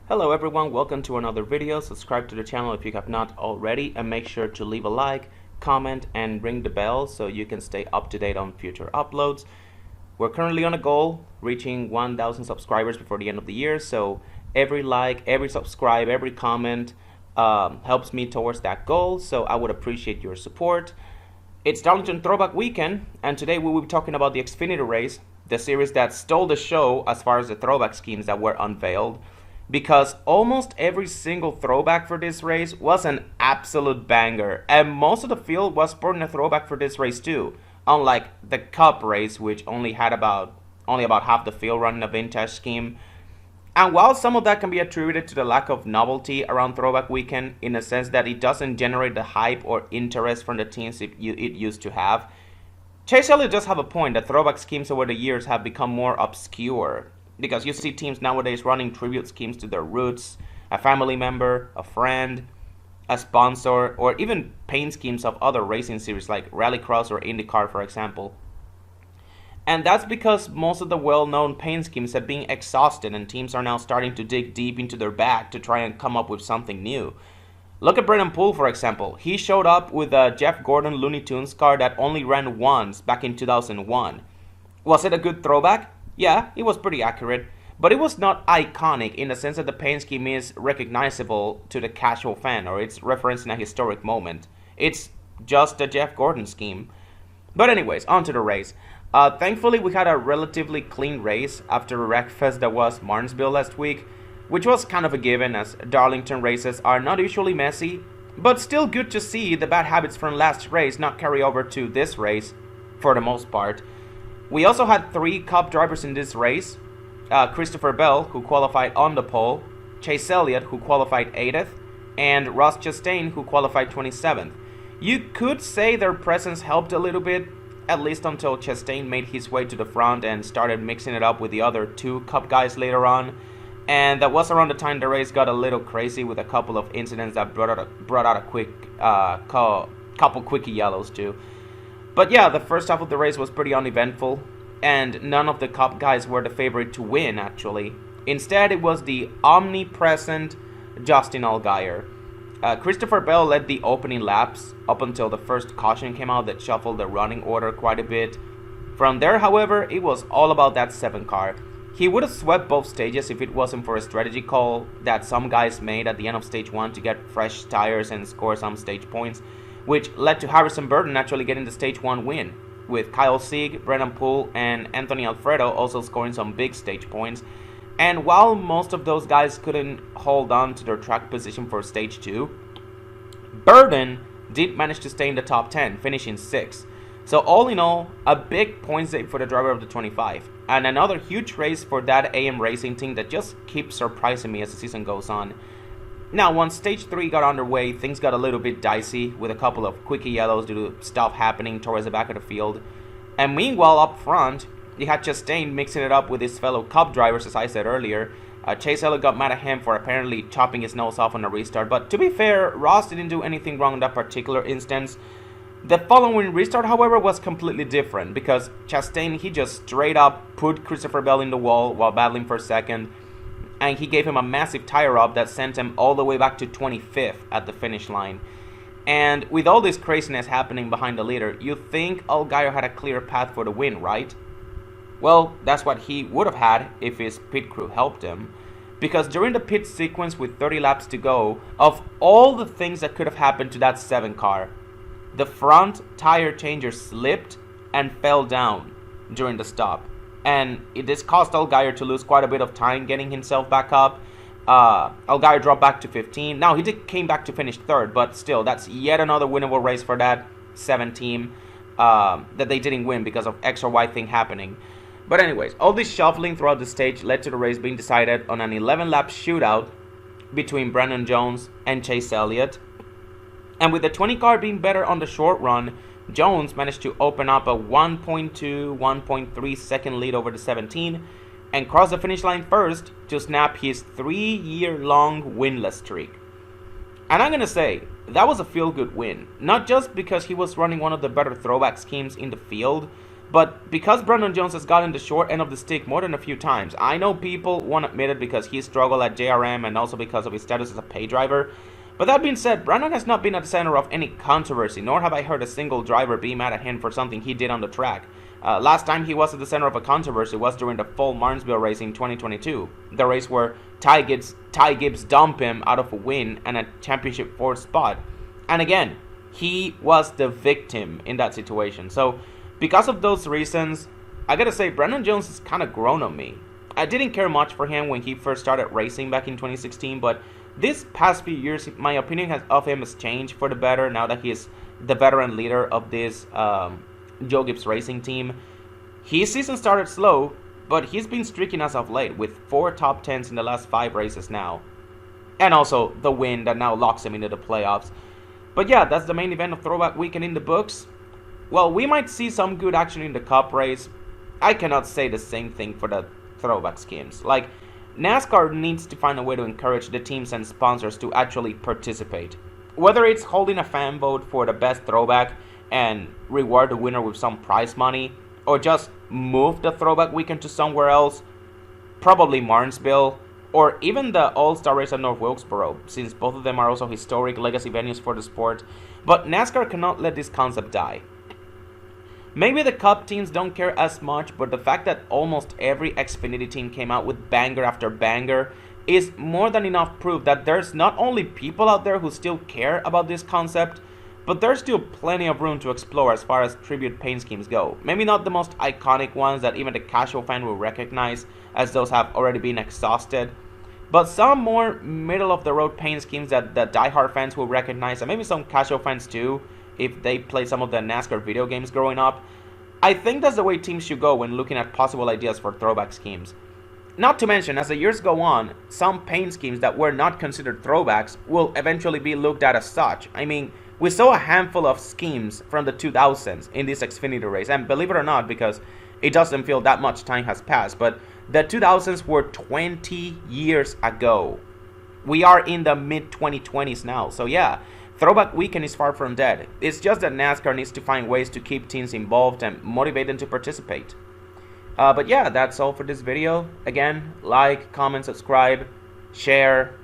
Hello everyone, welcome to another video. Subscribe to the channel if you have not already, and make sure to leave a like, comment, and ring the bell so you can stay up to date on future uploads. We're currently on a goal, reaching 1,000 subscribers before the end of the year, so every like, every subscribe, every comment helps me towards that goal, so I would appreciate your support. It's Darlington Throwback Weekend, and today we will be talking about the Xfinity race, the series that stole the show as far as the throwback schemes that were unveiled, because almost every single throwback for this race was an absolute banger, and most of the field was sporting a throwback for this race too, unlike the Cup race, which only had about half the field running a vintage scheme. And while some of that can be attributed to the lack of novelty around Throwback Weekend, in the sense that it doesn't generate the hype or interest from the teams it used to have, Chase Elliott does have a point that throwback schemes over the years have become more obscure, because you see teams nowadays running tribute schemes to their roots, a family member, a friend, a sponsor, or even paint schemes of other racing series like Rallycross or IndyCar, for example. And that's because most of the well-known paint schemes have been exhausted, and teams are now starting to dig deep into their bag to try and come up with something new. Look at Brennan Poole, for example. He showed up with a Jeff Gordon Looney Tunes car that only ran once back in 2001. Was it a good throwback? Yeah, it was pretty accurate, but it was not iconic in the sense that the paint scheme is recognizable to the casual fan, or it's referencing a historic moment. It's just a Jeff Gordon scheme. But anyways, on to the race. Thankfully, we had a relatively clean race after a wreckfest that was Martinsville last week, which was kind of a given, as Darlington races are not usually messy, but still good to see the bad habits from last race not carry over to this race for the most part. We also had 3 Cup drivers in this race, Christopher Bell, who qualified on the pole, Chase Elliott, who qualified 8th, and Ross Chastain, who qualified 27th. You could say their presence helped a little bit, at least until Chastain made his way to the front and started mixing it up with the other 2 Cup guys later on. And that was around the time the race got a little crazy with a couple of incidents that brought out a quick couple quickie yellows too. But yeah, the first half of the race was pretty uneventful, and none of the Cup guys were the favorite to win, actually. Instead, it was the omnipresent Justin Allgaier. Christopher Bell led the opening laps up until the first caution came out that shuffled the running order quite a bit. From there, however, it was all about that 7 car. He would have swept both stages if it wasn't for a strategy call that some guys made at the end of stage 1 to get fresh tires and score some stage points, which led to Harrison Burton actually getting the stage 1 win, with Kyle Sieg, Brennan Poole, and Anthony Alfredo also scoring some big stage points. And while most of those guys couldn't hold on to their track position for stage 2, Burton did manage to stay in the top 10, finishing 6th. So all in all, a big points day for the driver of the 25, and another huge race for that AM Racing team that just keeps surprising me as the season goes on. Now, once stage 3 got underway, things got a little bit dicey with a couple of quickie yellows due to stuff happening towards the back of the field. And meanwhile, up front, you had Chastain mixing it up with his fellow Cup drivers, as I said earlier. Chase Elliott got mad at him for apparently chopping his nose off on the restart, but to be fair, Ross didn't do anything wrong in that particular instance. The following restart, however, was completely different, because Chastain, he just straight up put Christopher Bell in the wall while battling for second, and he gave him a massive tire up that sent him all the way back to 25th at the finish line. And with all this craziness happening behind the leader, you think Allgaier had a clear path for the win, right? Well, that's what he would have had if his pit crew helped him, because during the pit sequence with 30 laps to go, of all the things that could have happened to that 7 car, the front tire changer slipped and fell down during the stop. And this caused Allgaier to lose quite a bit of time getting himself back up. Allgaier dropped back to 15. Now, came back to finish 3rd, but still, that's yet another winnable race for that 7 team that they didn't win because of X or Y thing happening. But anyways, all this shuffling throughout the stage led to the race being decided on an 11-lap shootout between Brandon Jones and Chase Elliott. And with the 20 car being better on the short run, Jones managed to open up a 1.2, 1.3 second lead over the 17 and cross the finish line first to snap his 3-year-long winless streak. And I'm gonna say, that was a feel-good win, not just because he was running one of the better throwback schemes in the field, But because Brandon Jones has gotten the short end of the stick more than a few times, I know people won't admit it because he struggled at JRM and also because of his status as a pay driver. But that being said, Brandon has not been at the center of any controversy, nor have I heard a single driver be mad at him for something he did on the track. Last time he was at the center of a controversy was during the full Martinsville race in 2022, the race where Ty Gibbs dumped him out of a win and a championship 4th spot. And again, he was the victim in that situation. So because of those reasons, I gotta say Brandon Jones has kind of grown on me. I didn't care much for him when he first started racing back in 2016, but this past few years, my opinion of him has changed for the better now that he is the veteran leader of this Joe Gibbs racing team. His season started slow, but he's been streaking as of late with 4 top 10s in the last 5 races now. And also the win that now locks him into the playoffs. But yeah, that's the main event of Throwback Weekend in the books. Well, we might see some good action in the Cup race. I cannot say the same thing for the Throwback schemes. Like, NASCAR needs to find a way to encourage the teams and sponsors to actually participate. Whether it's holding a fan vote for the best throwback and reward the winner with some prize money, or just move the Throwback Weekend to somewhere else, probably Martinsville, or even the All-Star race at North Wilkesboro, since both of them are also historic legacy venues for the sport. But NASCAR cannot let this concept die. Maybe the Cup teams don't care as much, but the fact that almost every Xfinity team came out with banger after banger is more than enough proof that there's not only people out there who still care about this concept, but there's still plenty of room to explore as far as tribute paint schemes go. Maybe not the most iconic ones that even the casual fan will recognize, as those have already been exhausted, but some more middle-of-the-road paint schemes that the diehard fans will recognize, and maybe some casual fans too, if they play some of the NASCAR video games growing up. I think that's the way teams should go when looking at possible ideas for throwback schemes. Not to mention, as the years go on, some paint schemes that were not considered throwbacks will eventually be looked at as such. I mean, we saw a handful of schemes from the 2000s in this Xfinity race, and believe it or not, because it doesn't feel that much time has passed, but the 2000s were 20 years ago. We are in the mid-2020s now, so yeah, Throwback Weekend is far from dead. It's just that NASCAR needs to find ways to keep teams involved and motivate them to participate. But yeah, that's all for this video. Again, like, comment, subscribe, share.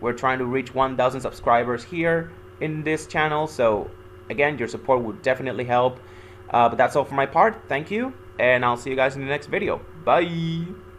We're trying to reach 1,000 subscribers here in this channel, so again, your support would definitely help. But that's all for my part. Thank you, and I'll see you guys in the next video. Bye!